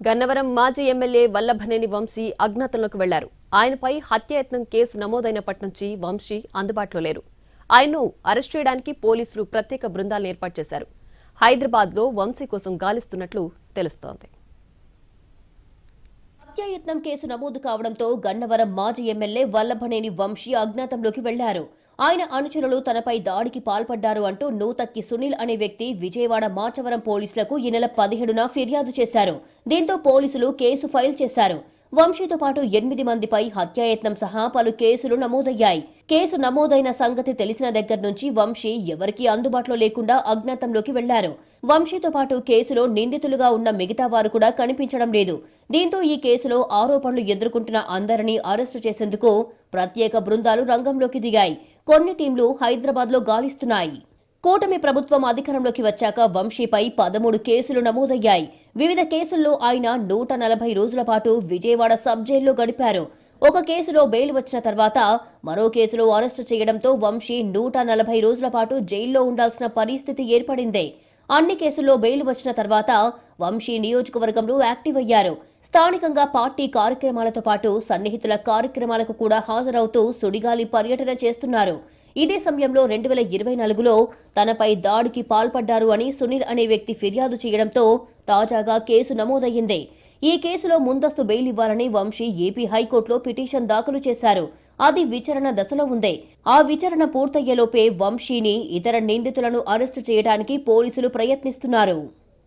గన్నవరం మాజీ ఎమ్మెల్యే వల్లభనేని వంశీ అజ్ఞాతంలోకి వెళ్లారు. ఆయనపై హత్యాయత్నం కేసు నమోదైనప్పటి నుంచి వంశీ అందుబాటులో లేరు. ఆయన్ను అరెస్ట్ చేయడానికి పోలీసులు ప్రత్యేక బృందాలను ఏర్పాటు చేశారు. హైదరాబాద్లో వంశీ కోసం గాలిస్తున్నట్లు తెలుస్తోంది. హత్యాయత్నం కేసు నమోదు కావడంతో గన్నవరం మాజీ ఎమ్మెల్యే వల్లభనేని వంశీ అజ్ఞాతంలోకి వెళ్లారు. ఆయన అనుచరులు తనపై దాడికి పాల్పడ్డారు అంటూ నూతక్కి సునీల్ అనే వ్యక్తి విజయవాడ మాచవరం పోలీసులకు ఈ నెల 17న ఫిర్యాదు చేశారు. దీంతో పోలీసులు కేసు ఫైల్ చేశారు. వంశీతో పాటు 8 మందిపై హత్యాయత్నం సహా పలు కేసులు నమోదయ్యాయి. కేసు నమోదైన సంగతి తెలిసిన దగ్గర నుంచి వంశీ ఎవరికీ అందుబాటులో లేకుండా అజ్ఞాతంలోకి వెళ్లారు. వంశీతో పాటు కేసులో నిందితులుగా ఉన్న మిగతా వారు కూడా కనిపించడం లేదు. దీంతో ఈ కేసులో ఆరోపణలు ఎదుర్కొంటున్న అందరినీ అరెస్టు చేసేందుకు ప్రత్యేక బృందాలు రంగంలోకి దిగాయి. కొన్ని టీంలు హైదరాబాద్లో గాలిస్తున్నాయి. కూటమి ప్రభుత్వం అధికారంలోకి వచ్చాక వంశీపై 13 కేసులు నమోదయ్యాయి. వివిధ కేసుల్లో ఆయన 140 రోజుల పాటు విజయవాడ సబ్ జైల్లో గడిపారు. ఒక కేసులో బెయిల్ వచ్చిన తర్వాత మరో కేసులో అరెస్టు చేయడంతో వంశీ 140 రోజుల పాటు జైల్లో ఉండాల్సిన పరిస్థితి ఏర్పడింది. అన్ని కేసుల్లో బెయిల్ వచ్చిన తర్వాత వంశీ నియోజకవర్గంలో యాక్టివ్ అయ్యారు. స్థానికంగా పార్టీ కార్యక్రమాలతో పాటు సన్నిహితుల కార్యక్రమాలకు కూడా హాజరవుతూ సుడిగాలి పర్యటన చేస్తున్నారు. ఇదే సమయంలో 2024లో తనపై దాడికి పాల్పడ్డారు అని సునీల్ అనే వ్యక్తి ఫిర్యాదు చేయడంతో తాజాగా కేసు నమోదయ్యింది. ఈ కేసులో ముందస్తు బెయిల్ ఇవ్వాలని వంశీ ఏపీ హైకోర్టులో పిటిషన్ దాఖలు చేశారు. అది విచారణ దశలో ఉంది. ఆ విచారణ పూర్తయ్యేలోపే వంశీని, ఇతర నిందితులను అరెస్టు చేయడానికి పోలీసులు ప్రయత్నిస్తున్నారు.